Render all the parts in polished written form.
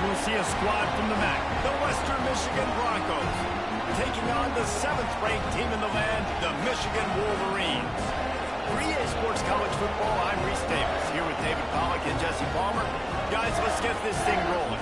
we'll see a squad from the MAC, the Western Michigan Broncos, taking on the 7th-ranked team in the land, the Michigan Wolverines. For EA Sports College Football, I'm Reese Davis, here with David Pollack and Jesse Palmer. Guys, let's get this thing rolling.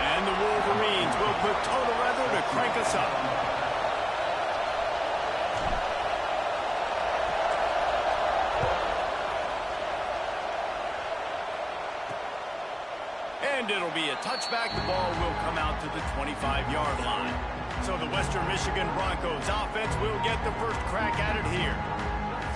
And the Wolverines will put total leather to crank us up. And it'll be a touchback. The ball will come out to the 25-yard line. So the Western Michigan Broncos offense will get the first crack at it here.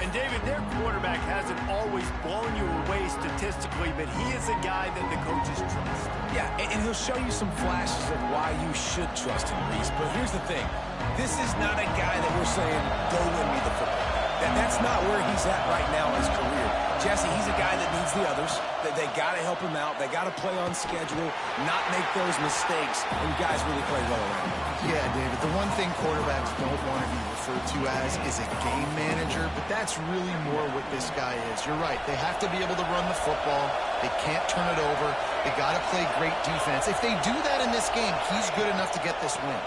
And David, their quarterback hasn't always blown you away statistically, but he is a guy that the coaches trust. Yeah, and he'll show you some flashes of why you should trust him, Reese. But here's the thing. This is not a guy that we're saying, go win me the football. That's not where he's at right now in his career. Jesse, he's a guy that needs the others. They got to help him out. They got to play on schedule, not make those mistakes, and guys really play well around him. Yeah, David, the one thing quarterbacks don't want to be referred to as is a game manager, but that's really more what this guy is. You're right. They have to be able to run the football. They can't turn it over. They got to play great defense. If they do that in this game, he's good enough to get this win.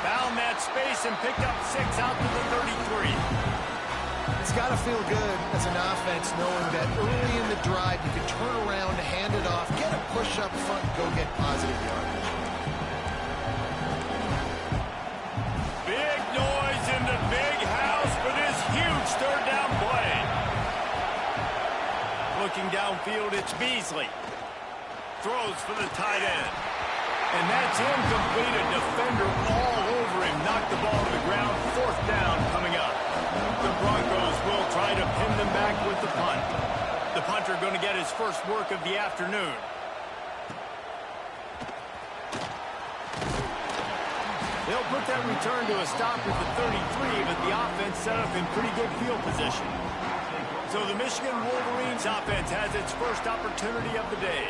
Found that space and picked up 6 out to the 33. It's got to feel good as an offense knowing that early in the drive you can turn around, hand it off, get a push up front, go get positive yardage. Big noise in the big house for this huge third down play. Looking downfield, it's Beasley. Throws for the tight end. And that's incomplete. A defender all over him. Knocked the ball to the ground. 4th down coming up. The Broncos will try to pin them back with the punt. The punter going to get his first work of the afternoon. They'll put that return to a stop at the 33, but the offense set up in pretty good field position. So the Michigan Wolverines offense has its first opportunity of the day.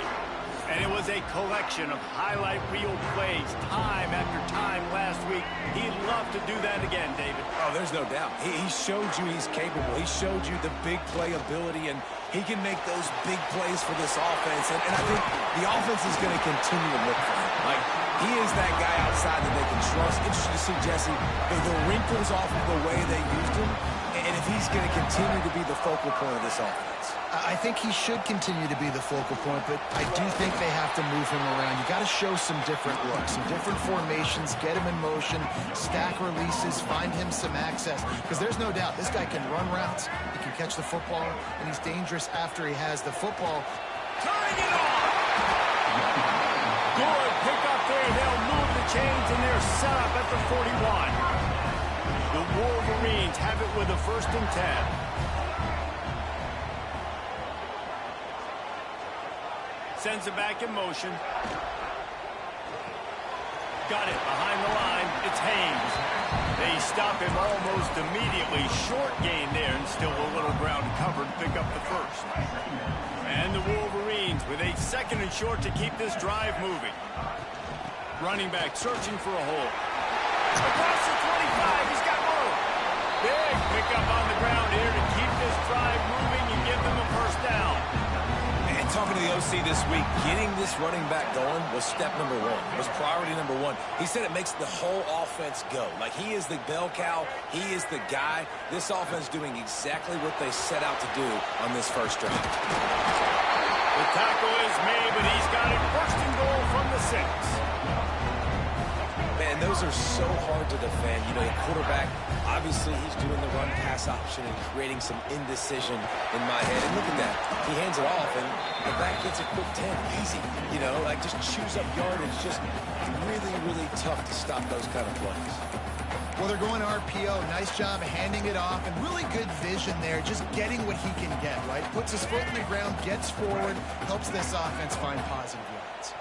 And it was a collection of highlight reel plays time after time last week. He'd love to do that again, David. Oh, there's no doubt. He showed you he's capable. He showed you the big play ability, and he can make those big plays for this offense. And I think the offense is going to continue to look for him. Like, he is that guy outside that they can trust. Interesting to see, Jesse, the wrinkles off of the way they used him, and if he's going to continue to be the focal point of this offense. I think he should continue to be the focal point, but I do think they have to move him around. You got to show some different looks, some different formations, get him in motion, stack releases, find him some access. Because there's no doubt this guy can run routes, he can catch the football, and he's dangerous after he has the football. Turning it on! Good pick up there. They'll move the chains, and they're set up at the 41. The Wolverines have it with a 1st and 10. Sends it back in motion. Got it behind the line. It's Haynes. They stop him almost immediately. Short gain there and still a little ground covered. Pick up the 1st. And the Wolverines with a 2nd and short to keep this drive moving. Running back searching for a hole. Across the 25. He's got room. Big pickup on the ground here to keep this drive moving and give them a 1st down. And talking to the OC this week, getting this running back going was step number 1, was priority number 1. He said it makes the whole offense go. Like, he is the bell cow. He is the guy. This offense doing exactly what they set out to do on this first drive. The tackle is made, but he's got it 1st and goal from the 6. Man, those are so hard to defend. You know, the quarterback, obviously he's doing the run-pass option and creating some indecision in my head. And look at that. He hands it off, and the back gets a quick 10. Easy. You know, like, just chews up yardage. Just really, really tough to stop those kind of plays. Well, they're going RPO. Nice job handing it off, and really good vision there, just getting what he can get, right? Puts his foot in the ground, gets forward, helps this offense find positive yards.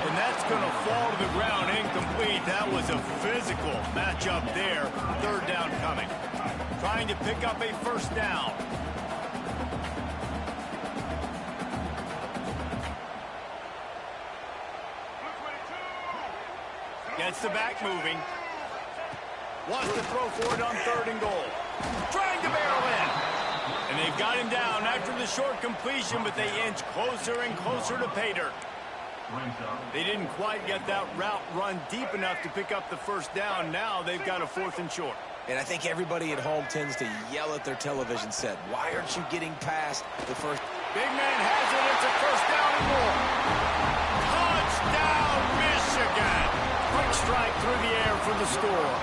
And that's going to fall to the ground incomplete. That was a physical matchup there. Third down coming. Trying to pick up a first down. Gets the back moving. Wants to throw for it on 3rd and goal. Trying to barrel in. And they've got him down after the short completion, but they inch closer and closer to pay dirt. They didn't quite get that route run deep enough to pick up the first down. Now they've got a 4th and short. And I think everybody at home tends to yell at their television set. Why aren't you getting past the first? Big man has it. It's a first down and more. Touchdown, Michigan. Quick strike through the air for the score.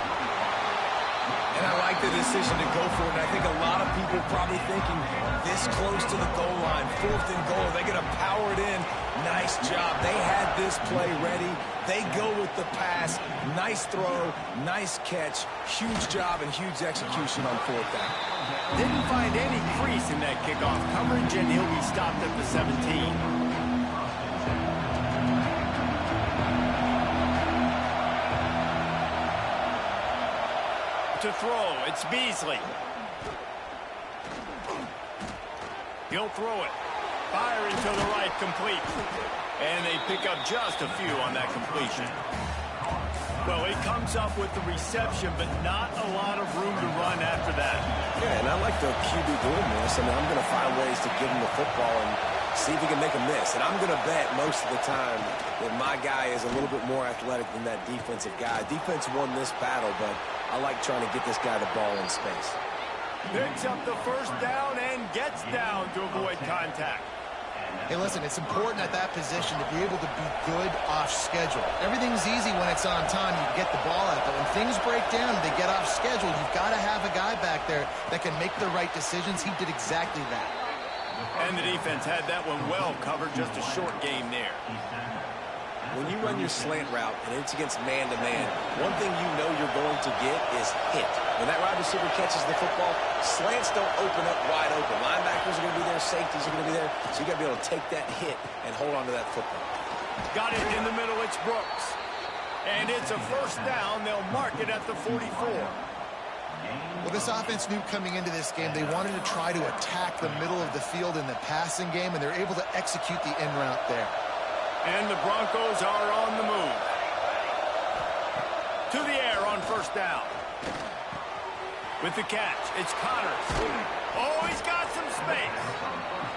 And I like the decision to go for it. And I think a lot of people probably thinking this close to the goal line, 4th and goal, they're going to power it in. Nice job. They had this play ready. They go with the pass. Nice throw, nice catch. Huge job and huge execution on 4th down. Didn't find any crease in that kickoff coverage, and he'll be stopped at the 17. To throw, it's Beasley. He'll throw it. Firing to the right, complete. And they pick up just a few on that completion. Well, he comes up with the reception, but not a lot of room to run after that. Yeah, and I like the QB doing this. I mean, I'm going to find ways to give him the football and see if he can make a miss. And I'm going to bet most of the time that my guy is a little bit more athletic than that defensive guy. Defense won this battle, but I like trying to get this guy the ball in space. Picks up the first down and gets down to avoid contact. Hey, listen, it's important at that position to be able to be good off schedule. Everything's easy when it's on time. You get the ball out, but when things break down and they get off schedule, you've got to have a guy back there that can make the right decisions. He did exactly that. And the defense had that one well covered, just a short game there. When you run your slant route and it's against man-to-man, one thing you know you're going to get is hit. When that wide receiver catches the football, slants don't open up wide open. Linebackers are going to be there, safeties are going to be there, so you got to be able to take that hit and hold on to that football. Got it in the middle, it's Brooks. And it's a first down. They'll mark it at the 44. Well, this offense knew coming into this game they wanted to try to attack the middle of the field in the passing game, and they're able to execute the in route there. And the Broncos are on the move. To the air on first down. With the catch, it's Connors. Oh, he's got some space.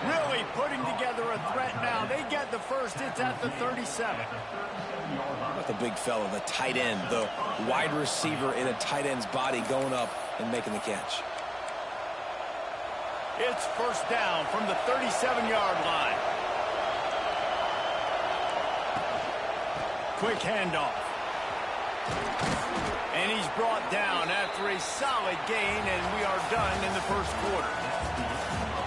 Really putting together a threat now. They get the first. It's at the 37. How about the big fella, the tight end, the wide receiver in a tight end's body going up and making the catch. It's first down from the 37-yard line. Quick handoff. And he's brought down after a solid gain, and we are done in the first quarter.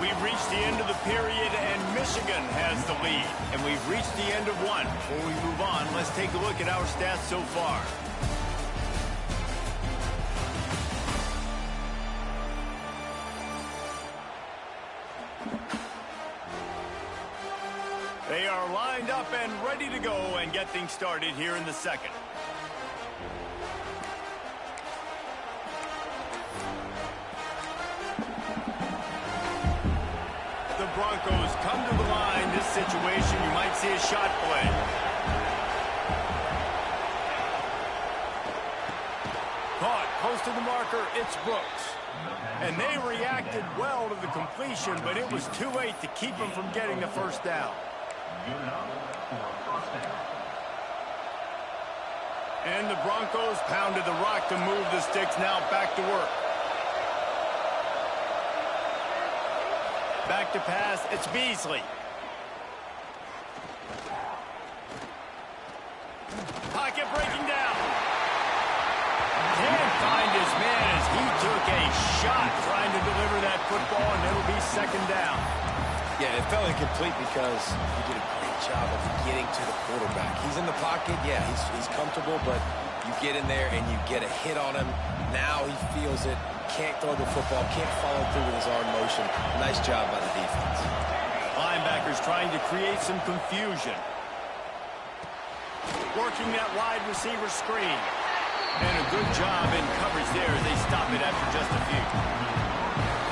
We've reached the end of the period, and Michigan has the lead. And we've reached the end of one. Before we move on, let's take a look at our stats so far. They are lined up and ready to go and get things started here in the second. The Broncos come to the line. This situation, you might see a shot play. Caught close to the marker, it's Brooks. And they reacted well to the completion, but it was too late to keep them from getting the first down. And the Broncos pounded the rock to move the sticks. Now back to work. Back to pass. It's Beasley. Pocket breaking down. Can't find his man as he took a shot trying to deliver that football, and it'll be second down. Yeah, it fell incomplete because he did a great job of getting to the quarterback. He's in the pocket. Yeah, he's comfortable, but you get in there and you get a hit on him. Now he feels it. Can't throw the football. Can't follow through with his arm motion. Nice job by the defense. Linebackers trying to create some confusion. working that wide receiver screen. And a good job in coverage there as they stop it after just a few.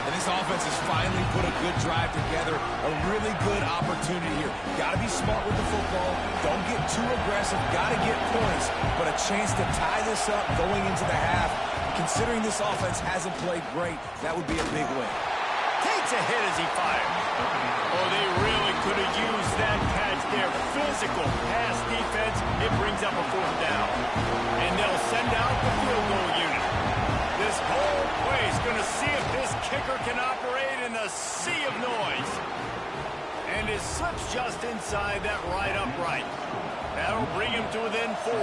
And this offense has finally put a good drive together. A really good opportunity here. Got to be smart with the football. Don't get too aggressive. Got to get points. But a chance to tie this up going into the half. Considering this offense hasn't played great, that would be a big win. Takes a hit as he fires. Oh, they really could have used that catch there. Physical pass defense. It brings up a fourth down. And they'll send out the field goal unit. This whole play is going to see if this kicker can operate in the sea of noise. And it slips just inside that right upright. That'll bring him to within 4.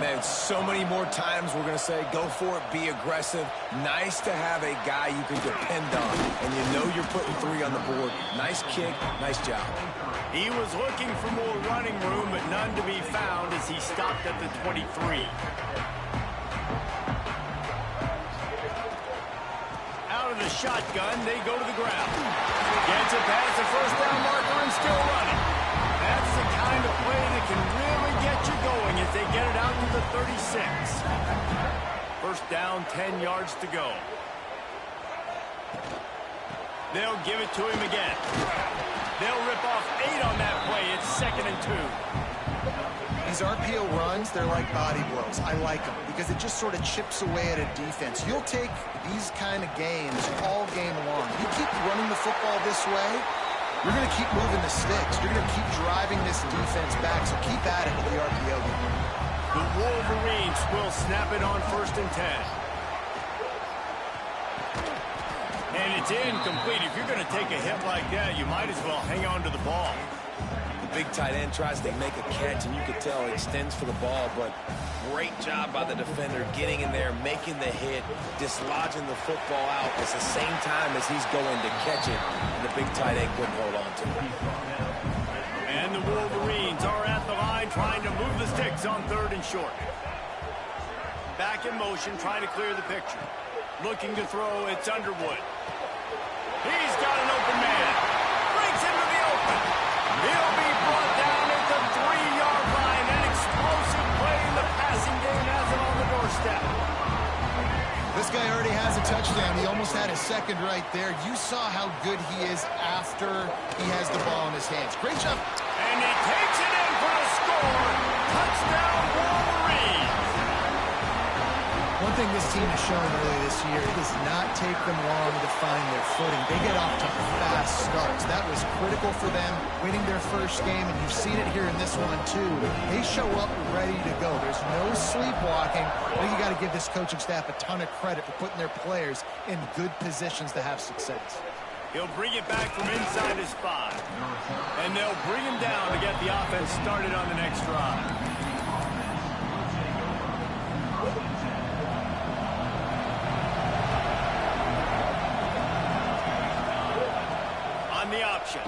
Man, so many more times we're going to say, go for it, be aggressive. Nice to have a guy you can depend on, and you know you're putting 3 on the board. Nice kick, nice job. He was looking for more running room, but none to be found as he stopped at the 23. Out of the shotgun, they go to the ground. Gets it past the first down marker and still running. That's the kind of play that can really get you going as they get it out to the 36. First down, 10 yards to go. They'll give it to him again. They'll rip off 8 on that play. It's 2nd and 2. These RPO runs, they're like body blows. I like them because it just sort of chips away at a defense. You'll take these kind of games all game long. You keep running the football this way, you're going to keep moving the sticks. You're going to keep driving this defense back, so keep at it with the RPO game. The Wolverines will snap it on 1st and 10. And it's incomplete. If you're going to take a hit like that, you might as well hang on to the ball. The big tight end tries to make a catch, and you can tell he extends for the ball, but great job by the defender getting in there, making the hit, dislodging the football out at the same time as he's going to catch it, and the big tight end couldn't hold on to it. And the Wolverines are at the line trying to move the sticks on 3rd and short. Back in motion, trying to clear the picture. Looking to throw, it's Underwood. He's got an open man. Breaks into the open. He'll be brought down at the 3-yard line. An explosive play in the passing game has it on the doorstep. This guy already has a touchdown. He almost had his 2nd right there. You saw how good he is after he has the ball in his hands. Great job. And he takes it in for the score. Touchdown, Wolverines. One thing this team has shown early this year, it does not take them long to find their footing. They get off to fast starts. That was critical for them, winning their first game, and you've seen it here in this one, too. They show up ready to go. There's no sleepwalking. I think you got to give this coaching staff a ton of credit for putting their players in good positions to have success. He'll bring it back from inside his 5. And they'll bring him down to get the offense started on the next drive. On the option.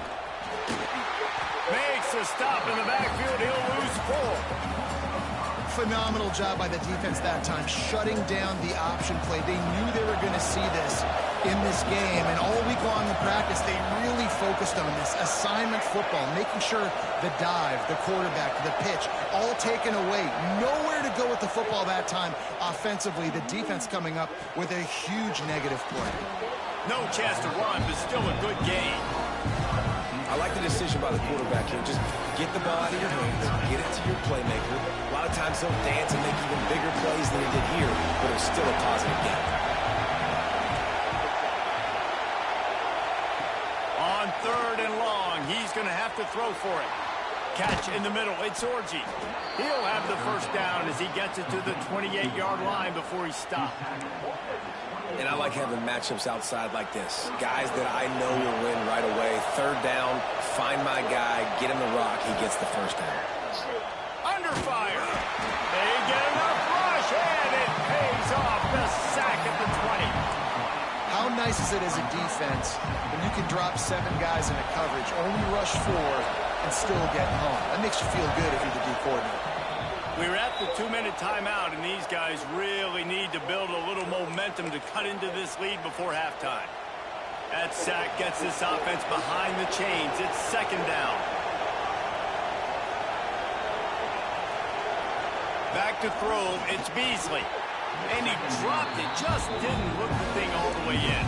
Makes a stop in the backfield. He'll lose 4. Phenomenal job by the defense that time, shutting down the option play. They knew they were going to see this in this game, and all week long in practice, they really focused on this assignment football, making sure the dive, the quarterback, the pitch, all taken away. Nowhere to go with the football that time offensively. The defense coming up with a huge negative play. No chance to run, but still a good game. I like the decision by the quarterback here. Just get the ball out of your hands, get it to your playmaker. A lot of times he'll dance and make even bigger plays than he did here, but it's still a positive game. On 3rd and long, he's going to have to throw for it. Catch in the middle, it's Orji. He'll have the first down as he gets it to the 28-yard line before he stopped. And I like having matchups outside like this. Guys that I know will win right away. 3rd down, find my guy, get him the rock, he gets the first down. Under fire. They get enough rush, and it pays off. The sack at the 20. How nice is it as a defense when you can drop 7 guys in a coverage, only rush 4, and still get home? That makes you feel good if you're the D coordinator. We're at the 2-minute timeout, and these guys really need to build a little momentum to cut into this lead before halftime. That sack gets this offense behind the chains. It's 2nd down. Back to throw, it's Beasley. And he dropped it, just didn't look the thing all the way in.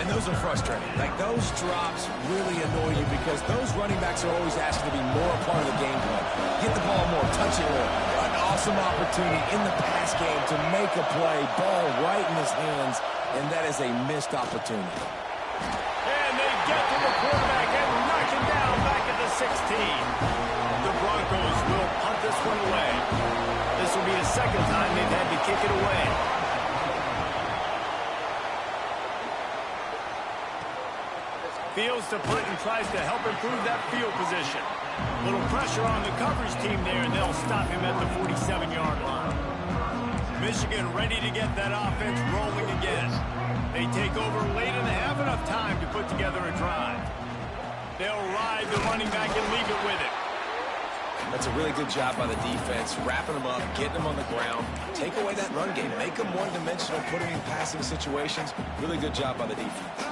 And those are frustrating. Like, those drops really annoy you because those running backs are always asking to be more a part of the game plan. Get the ball more, touch it more. An awesome opportunity in the pass game to make a play, ball right in his hands, and that is a missed opportunity. And they get to the quarterback and knock him down back at the 16. The Broncos will punt this one away. This will be the second time they've had to kick it away. Fields to punt and tries to help improve that field position. Little pressure on the coverage team there, and they'll stop him at the 47-yard line. Michigan ready to get that offense rolling again. They take over late in the half, enough time to put together a drive. They'll ride the running back and leave it with it. That's a really good job by the defense, wrapping them up, getting them on the ground. Take away that run game. Make them one-dimensional, put them in passing situations. Really good job by the defense.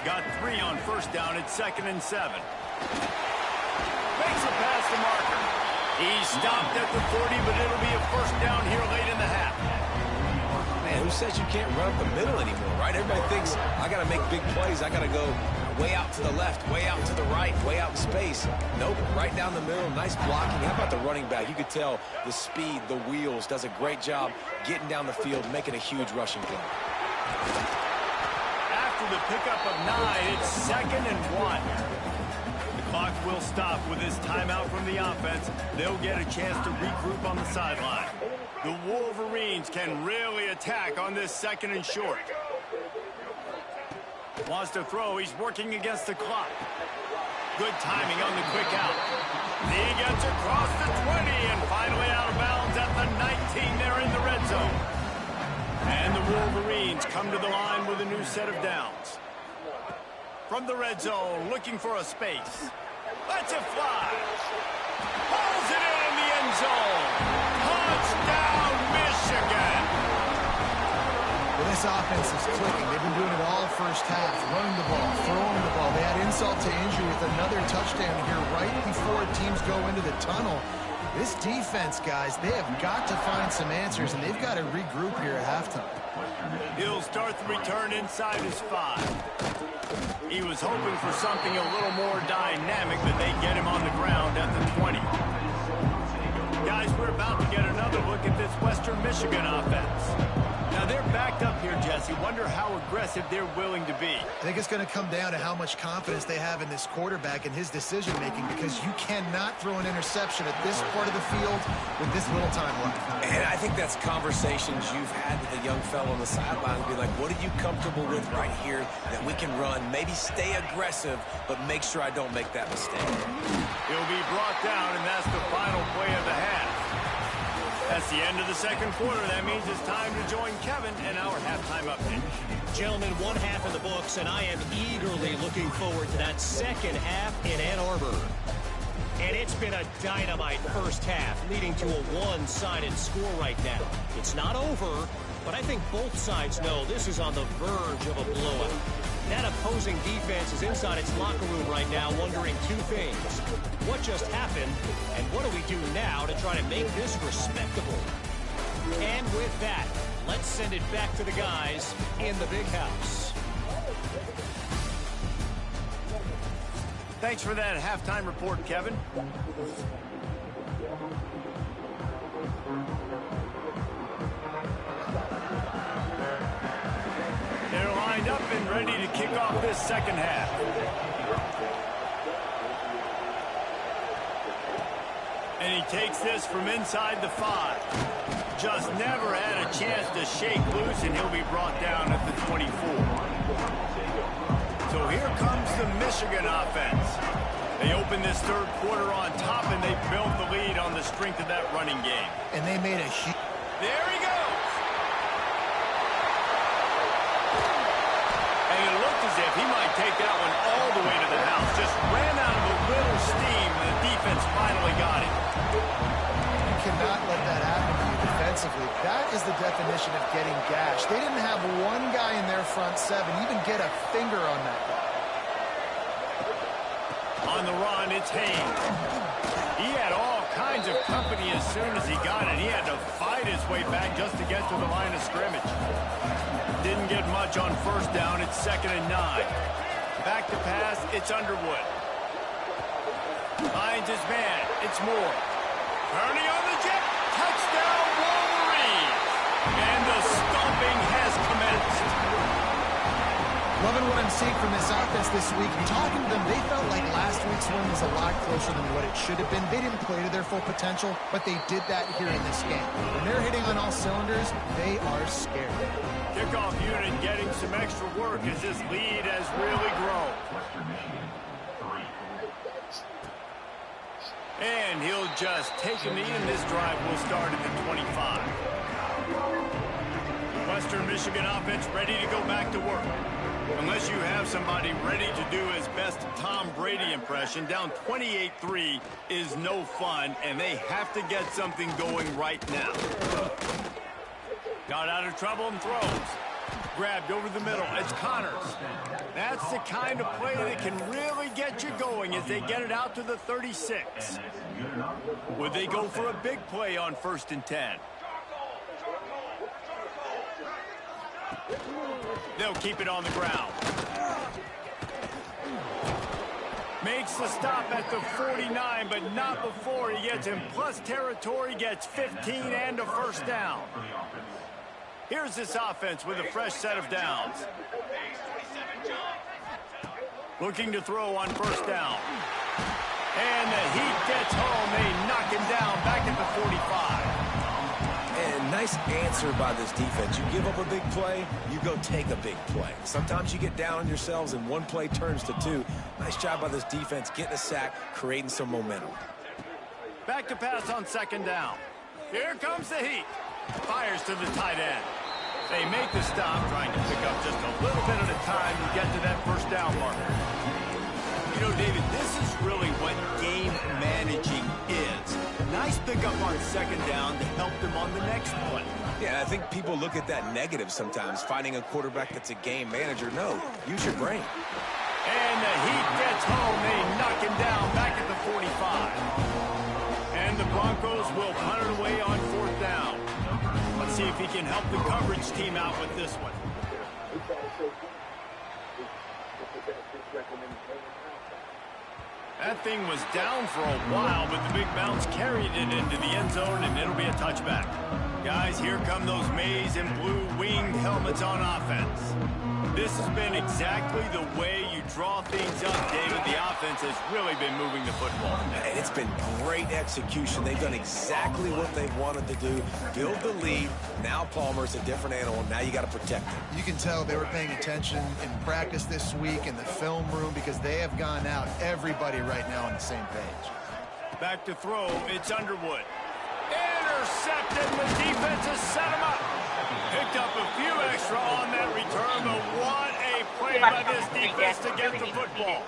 Got 3 on first down at 2nd and 7. Makes a pass to Marker. He stopped at the 40, but it'll be a first down here late in the half. Man, who says you can't run up the middle anymore, right? Everybody thinks, I got to make big plays. I got to go way out to the left, way out to the right, way out in space. Nope, right down the middle, nice blocking. How about the running back? You could tell the speed, the wheels, does a great job getting down the field, making a huge rushing play. After the pickup of 9, it's 2nd and 1. The clock will stop with this timeout from the offense. They'll get a chance to regroup on the sideline. The Wolverines can really attack on this 2nd and short. Wants to throw. He's working against the clock. Good timing on the quick out. He gets across the 20 and finally out of bounds at the 19. They're in the red zone. And the Wolverines come to the line with a new set of downs. From the red zone, looking for a space. Lets it fly. Pulls it in the end zone. Touchdown, Michigan. Well, this offense is clicking. They've been doing it all first half, running the ball, throwing the ball. They had insult to injury with another touchdown here right before teams go into the tunnel. This defense, guys, they have got to find some answers, and they've got to regroup here at halftime. He'll start the return inside his 5. He was hoping for something a little more dynamic, but they get him on the ground at the 20. Guys, we're about to get another look at this Western Michigan offense. Now, they're backed up here, Jesse. Wonder how aggressive they're willing to be. I think it's going to come down to how much confidence they have in this quarterback and his decision-making, because you cannot throw an interception at this part of the field with this little time left. And I think that's conversations you've had with a young fellow on the sideline. Be like, what are you comfortable with right here that we can run? Maybe stay aggressive, but make sure I don't make that mistake. He'll be brought down, and that's the final play of the half. That's the end of the second quarter. That means it's time to join Kevin and our halftime update. Gentlemen, one half in the books, and I am eagerly looking forward to that second half in Ann Arbor. And it's been a dynamite first half, leading to a one-sided score right now. It's not over, but I think both sides know this is on the verge of a blowout. That opposing defense is inside its locker room right now wondering 2 things. What just happened, and what do we do now to try to make this respectable? And with that, let's send it back to the guys in the big house. Thanks for that halftime report, Kevin. They're lined up and ready to kick off this second half. And he takes this from inside the 5. Just never had a chance to shake loose, and he'll be brought down at the 24. So here comes the Michigan offense. They open this third quarter on top, and they built the lead on the strength of that running game. And they made a huge... There he goes! And it looked as if he might take that one all the way to the house. Just ran out of a little steam, and the defense finally got it. You cannot let that happen to you defensively. That is the definition of getting gashed. They didn't have one guy in their front 7 even get a finger on that guy. On the run, it's Haynes. He had all kinds of company as soon as he got it. He had to fight his way back just to get to the line of scrimmage. Didn't get much on first down. It's 2nd and 9. Back to pass. It's Underwood. Finds his man. It's Moore. Turning on the jet. Touchdown, Wolverines. And the stomping has commenced. Loving what I'm seeing from this offense this week. Talking to them, they felt like last week's win was a lot closer than what it should have been. They didn't play to their full potential, but they did that here in this game. When they're hitting on all cylinders, they are scared. Kickoff unit getting some extra work as this lead has really grown. And he'll just take a knee, and this drive will start at the 25. Western Michigan offense ready to go back to work. Unless you have somebody ready to do his best Tom Brady impression, down 28-3 is no fun, and they have to get something going right now. Got out of trouble and throws. Grabbed over the middle. It's Connors. That's the kind of play that can really get you going as they get it out to the 36. Would they go for a big play on 1st and 10? They'll keep it on the ground. Makes the stop at the 49, but not before he gets in plus territory, gets 15 and a first down. Here's this offense with a fresh set of downs. Looking to throw on 1st down. And the Heat gets home. They knock him down back at the 45. And nice answer by this defense. You give up a big play, you go take a big play. Sometimes you get down on yourselves and one play turns to 2. Nice job by this defense getting a sack, creating some momentum. Back to pass on 2nd down. Here comes the Heat. Fires to the tight end. They make the stop, trying to pick up just a little bit at a time to get to that 1st down marker. You know, David, this is really what game managing is. Nice pickup on 2nd down to help them on the next play. Yeah, I think people look at that negative sometimes, finding a quarterback that's a game manager. No, use your brain. And the Heat gets home. They knock him down back at the 45. And the Broncos will punt it away on 4th down. Let's see if he can help the coverage team out with this one. That thing was down for a while, but the big bounce carried it into the end zone, and it'll be a touchback. Guys, here come those maize and blue winged helmets on offense. This has been exactly the way you draw things up, David. The offense has really been moving the football. And it's been great execution. They've done exactly what they wanted to do. Build the lead. Now Palmer's a different animal. Now you got to protect him. You can tell they were paying attention in practice this week in the film room because they have gone out, everybody right now on the same page. Back to throw. It's Underwood. Intercepted. The defense has set him up. Picked up a few extra on that return, but what a play by this defense to get the football.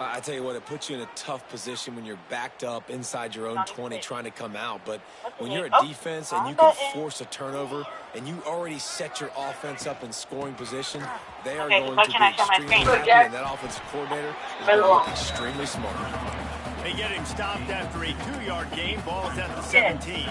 I tell you what, it puts you in a tough position when you're backed up inside your own 20 trying to come out. But when you're a defense and you can force a turnover and you already set your offense up in scoring position, they are going to be extremely happy, and that offensive coordinator is going to look extremely smart. They get him stopped after a 2-yard gain. Ball's at the 17.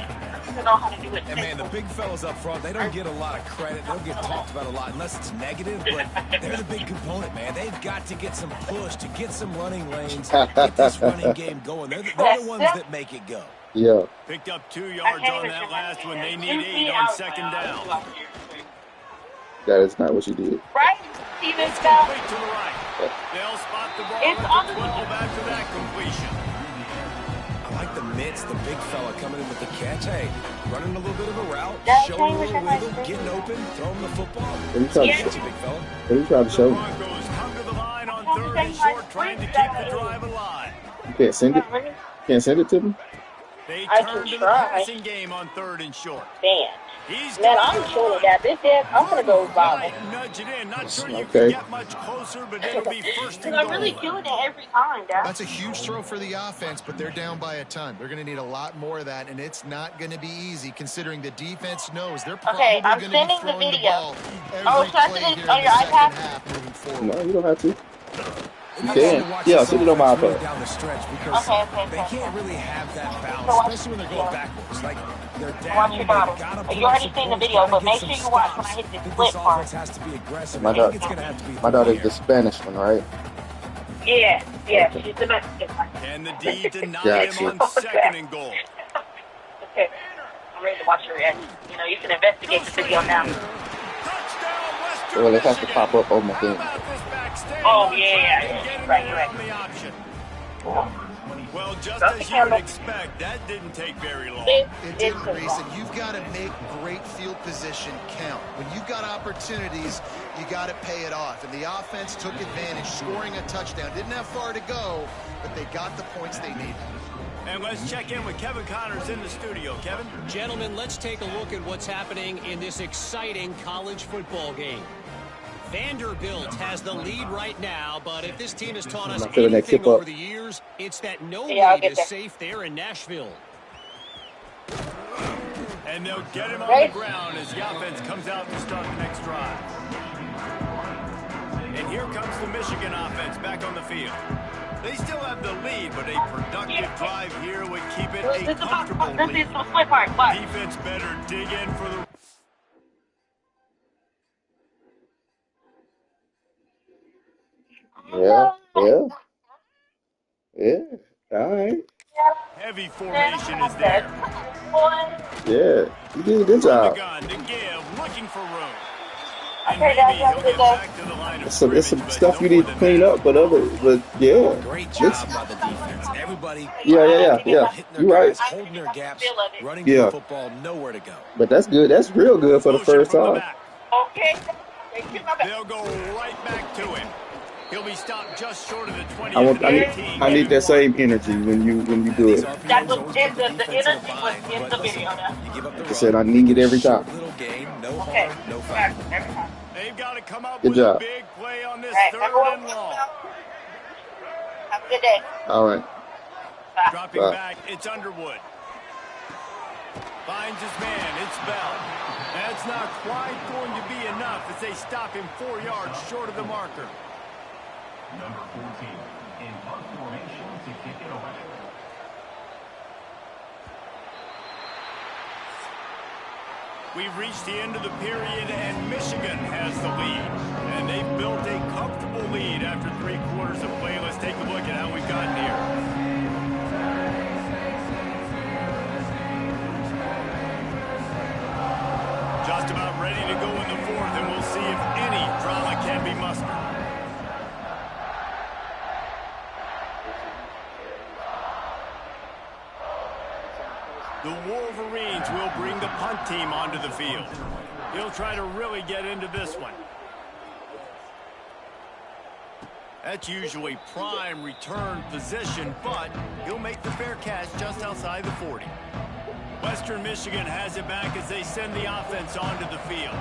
And man, the big fellas up front, they don't get a lot of credit. They'll get talked about a lot unless it's negative, but they're the big component, man. They've got to get some push, to get some running lanes, get this running game going. They're the ones that make it go. Yeah. Picked up 2 yards on that last one. They need 8 on 2nd down. That is not what you did. Right, Steven. It's complete to the right. They'll spot the ball at the 12 after that completion. I like the mitts, the big fella coming in with the catch. Hey, running a little bit of a route, That's showing a fine, little which I wiggle, like. getting open, throwing the football. What are you trying to Catch show? you, big fella. What are you trying to The show me? Broncos come to the line on 3rd and short, trying to keep the drive alive. You can't send it? Can't send it to me? They I turn can to the try. passing game on 3rd and short. Man. He's Man, got I'm the sure run. that this is. I'm going to go Right, viral. nudge it in. Not sure you Okay. can get much closer, but it'll be 1st and I'm really goal. killing it every time, Dad. That's a huge throw for the offense, but they're down by a ton. They're going to need a lot more of that, and it's not going to be easy considering the defense knows they're probably Okay, I'm going to be sending the throwing the video. ball every Oh, should I play send it here on in your the second iPad? half moving forward. No, you don't have to. You can. Yeah, sit it on my iPad. Down the stretch because they can't really have that balance, especially when they're going backwards. Like they're down, Watch your daughter. You already seen the video, but make sure you watch when I hit this split part. Has to be aggressive. My daughter, my daughter's the Spanish one, right? Yeah, she's the Mexican one. And the D denied him on second and goal. Okay, I'm ready to watch your reaction. You know, you can investigate the video now. Well, it has to pop up on my thing. Oh, yeah. Right. Well, just as you would expect, that didn't take very long. It didn't, Reese, and you've got to make great field position count. When you've got opportunities, you got to pay it off. And the offense took advantage, scoring a touchdown. Didn't have far to go, but they got the points they needed. And let's check in with Kevin Connors in the studio. Kevin? Gentlemen, let's take a look at what's happening in this exciting college football game. Vanderbilt has the lead right now, but if this team has taught us anything over the years, it's that no lead is safe there in Nashville. And they'll get him on the ground as the offense comes out to start the next drive. And here comes the Michigan offense back on the field. They still have the lead, but a productive drive here would keep it a comfortable lead. This is the split part. Defense better dig in for the... Yeah. All right. Heavy formation is there. Yeah, you did a good job. Looking for room. It's some stuff you need to clean up, but yeah. Great job by the defense. Everybody. Yeah. You're right. Holding their gaps, running the football, nowhere to go. But that's good. That's real good for the first time. Okay. They'll go right back to him. He'll be stopped just short of the 20. I need that same energy when you do it. That was the energy was in the video. I said I need it every time. Okay. No foul. Every time. They've got to come up Good with job. a big play on this third everyone, and long. Have a good day. All right. Dropping back, it's Underwood. Finds his man, it's Bell. That's not quite going to be enough as they stop him 4 yards short of the marker. Number 14 in punt formation to kick it away. We've reached the end of the period, and Michigan has the lead. And they've built a comfortable lead after 3 quarters of play. Let's take a look at how we've gotten here. Just about ready to go in the fourth, and we'll see if any drama can be mustered. The Wolverines will bring the punt team onto the field. He'll try to really get into this one. That's usually prime return position, but he'll make the fair catch just outside the 40. Western Michigan has it back as they send the offense onto the field.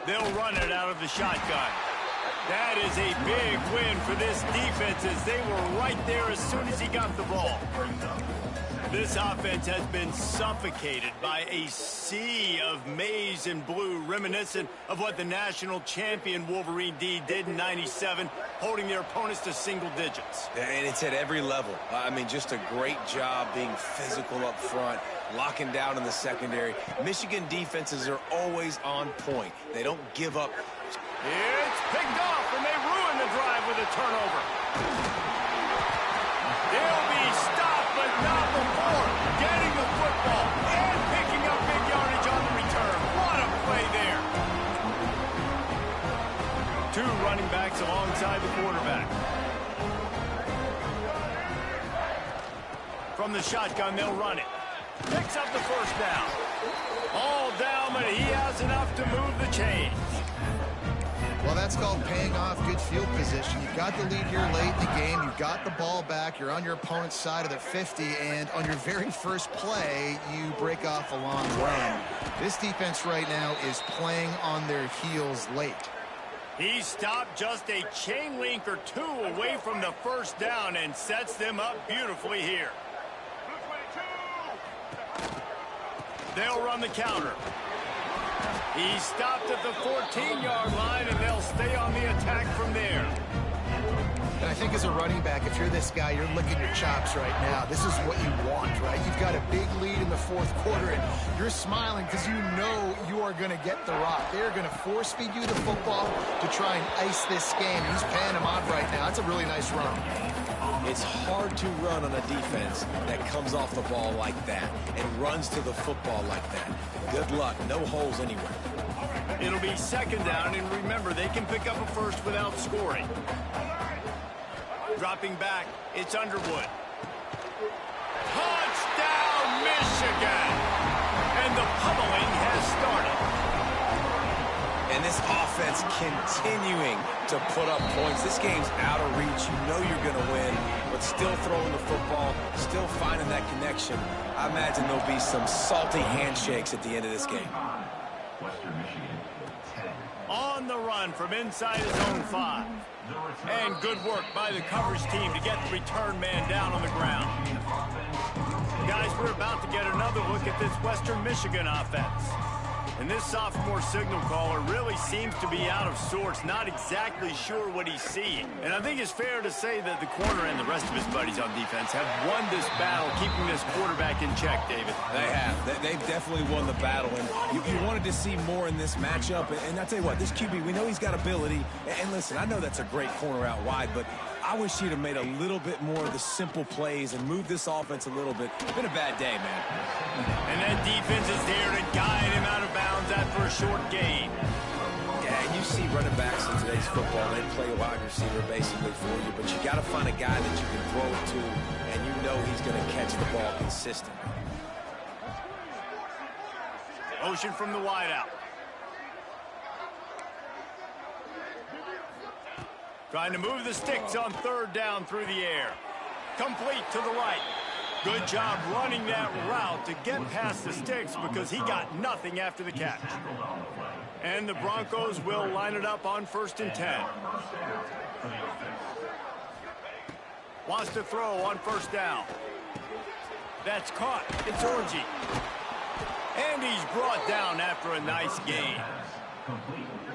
They'll run it out of the shotgun. That is a big win for this defense as they were right there as soon as he got the ball. This offense has been suffocated by a sea of maize and blue, reminiscent of what the national champion Wolverine D did in '97, holding their opponents to single digits. And it's at every level. I mean, just a great job being physical up front, locking down in the secondary. Michigan defenses are always on point. They don't give up. It's picked off, and they ruin the drive with a turnover. They'll be stopped, but not before getting the football and picking up big yardage on the return. What a play there. 2 running backs alongside the quarterback. From the shotgun, they'll run it. Picks up the first down. All down, but he has enough to move the chains. Well, that's called paying off good field position. You've got the lead here late in the game. You've got the ball back. You're on your opponent's side of the 50, and on your very first play, you break off a long run. This defense right now is playing on their heels late. He stopped just a chain link or 2 away from the first down and sets them up beautifully here. They'll run the counter. He stopped at the 14-yard line, and they'll stay on the attack from there. And I think as a running back, if you're this guy, you're licking your chops right now. This is what you want, right? You've got a big lead in the fourth quarter, and you're smiling because you know you are going to get the rock. They're going to force feed you the football to try and ice this game. He's paying him off right now. That's a really nice run. It's hard to run on a defense that comes off the ball like that and runs to the football like that. Good luck. No holes anywhere. It'll be second down, and remember, they can pick up a first without scoring. Dropping back, it's Underwood. Touchdown, Michigan! And the pummeling has started. And this offense continuing to put up points. This game's out of reach. You know you're going to win, but still throwing the football, still finding that connection. I imagine there'll be some salty handshakes at the end of this game. Western Michigan, 10. On the run from inside his own 5. And good work by the coverage team to get the return man down on the ground. Guys, we're about to get another look at this Western Michigan offense. And this sophomore signal caller really seems to be out of sorts, not exactly sure what he's seeing. And I think it's fair to say that the corner and the rest of his buddies on defense have won this battle, keeping this quarterback in check, David. They have. They've definitely won the battle. And you wanted to see more in this matchup. And I'll tell you what, this QB, we know he's got ability. And listen, I know that's a great corner out wide, but I wish he'd have made a little bit more of the simple plays and moved this offense a little bit. It's been a bad day, man. And that defense is there to guide him out of bounds after a short gain. Yeah, and you see running backs in today's football, they play a wide receiver basically for you, but you got to find a guy that you can throw it to, and you know he's going to catch the ball consistently. Motion from the wideout. Trying to move the sticks on third down through the air. Complete to the right. Good job running that route to get past the sticks because he got nothing after the catch. And the Broncos will line it up on 1st and 10. Wants to throw on 1st down. That's caught. It's Orji. And he's brought down after a nice gain.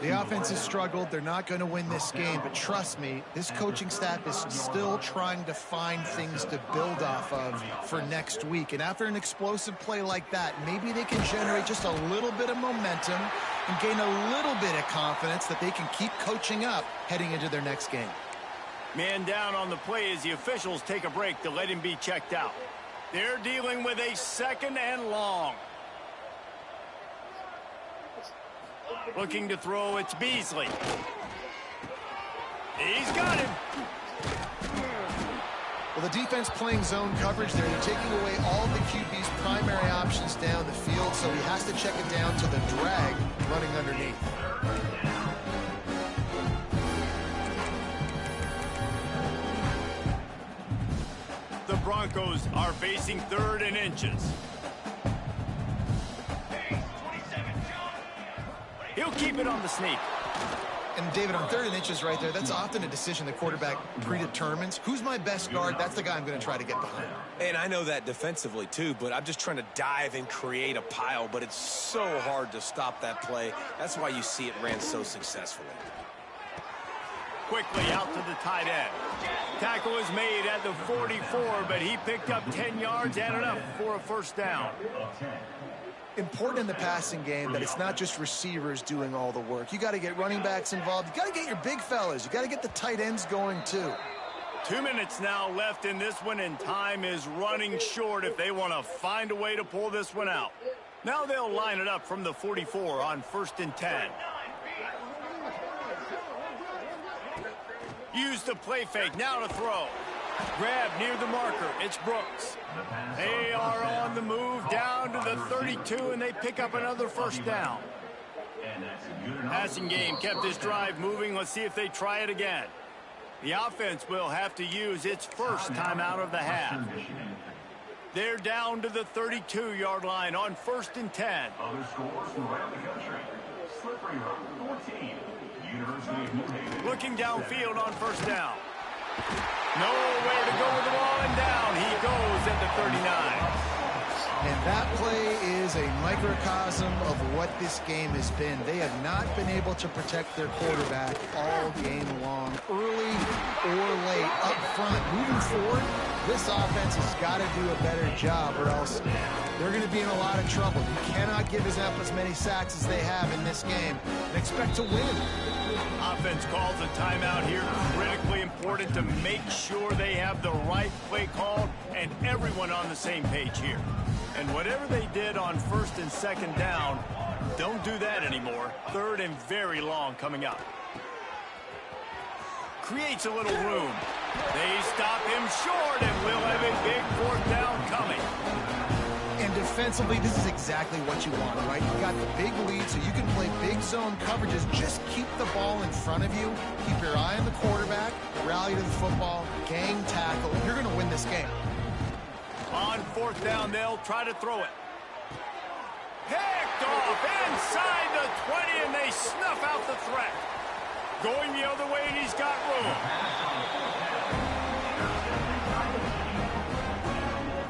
The offense has struggled. They're not going to win this game, but trust me, this coaching staff is still trying to find things to build off of for next week. And after an explosive play like that, maybe they can generate just a little bit of momentum and gain a little bit of confidence that they can keep coaching up heading into their next game. Man down on the play as the officials take a break to let him be checked out. They're dealing with a 2nd and long. Looking to throw, it's Beasley. He's got him. Well, the defense playing zone coverage there. They're taking away all the QB's primary options down the field, so he has to check it down to the drag running underneath. The Broncos are facing 3rd and inches. He'll keep it on the sneak. And David, on 3rd and inches right there, that's often a decision the quarterback predetermines. Who's my best guard? That's the guy I'm going to try to get behind. And I know that defensively too, but I'm just trying to dive and create a pile, but it's so hard to stop that play. That's why you see it ran so successfully. Quickly out to the tight end. Tackle is made at the 44, but he picked up 10 yards and enough for a 1st down. Important in the passing game that it's not just receivers doing all the work. You got to get running backs involved. You got to get your big fellas. You got to get the tight ends going too. 2 minutes now left in this one, and time is running short if they want to find a way to pull this one out. Now they'll line it up from the 44 on 1st and 10. Use the play fake, now to throw. Grab near the marker, it's Brooks. They are on the move down to the 32, and they pick up another 1st down. Passing game kept this drive moving. Let's see if they try it again. The offense will have to use its 1st timeout of the half. They're down to the 32-yard line on 1st and 10. Other scores from around the country. Slippery Rock, 14. University of New Haven. Looking downfield on 1st down. Nowhere to go with the ball, and down he goes at the 39. And that play is a microcosm of what this game has been. They have not been able to protect their quarterback all game long, early or late, up front. Moving forward, this offense has got to do a better job or else they're going to be in a lot of trouble. You cannot give up as many sacks as they have in this game and expect to win. Offense calls a timeout here. Critically important to make sure they have the right play call and everyone on the same page here. And whatever they did on first and second down, don't do that anymore. Third and very long coming up. Creates a little room. They stop him short and will have a big fourth down coming. And defensively, this is exactly what you want, right? You've got the big lead, so you can play big zone coverages. Just keep the ball in front of you. Keep your eye on the quarterback. Rally to the football. Gang tackle. You're going to win this game. On fourth down, they'll try to throw it. Picked off inside the 20, and they snuff out the threat. Going the other way, and he's got room.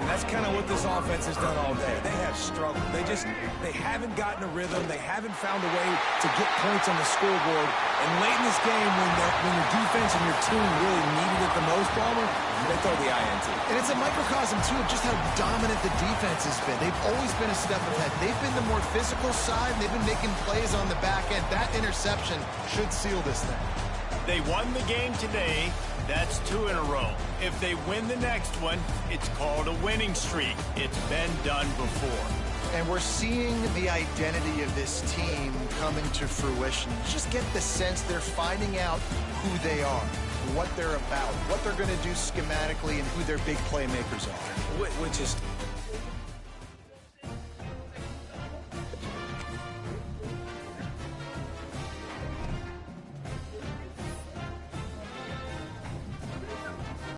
That's kind of what this offense has done all day. They have struggled. They haven't gotten a rhythm. They haven't found a way to get points on the scoreboard. And late in this game, when your defense and your team really needed it the most, Palmer, they throw the INT. And it's a microcosm, too, of just how dominant the defense has been. They've always been a step ahead. They've been the more physical side. They've been making plays on the back end. That interception should seal this thing. They won the game today. That's 2 in a row. If they win the next one, it's called a winning streak. It's been done before. And we're seeing the identity of this team coming to fruition. Just get the sense they're finding out who they are, what they're about, what they're going to do schematically, and who their big playmakers are. Which is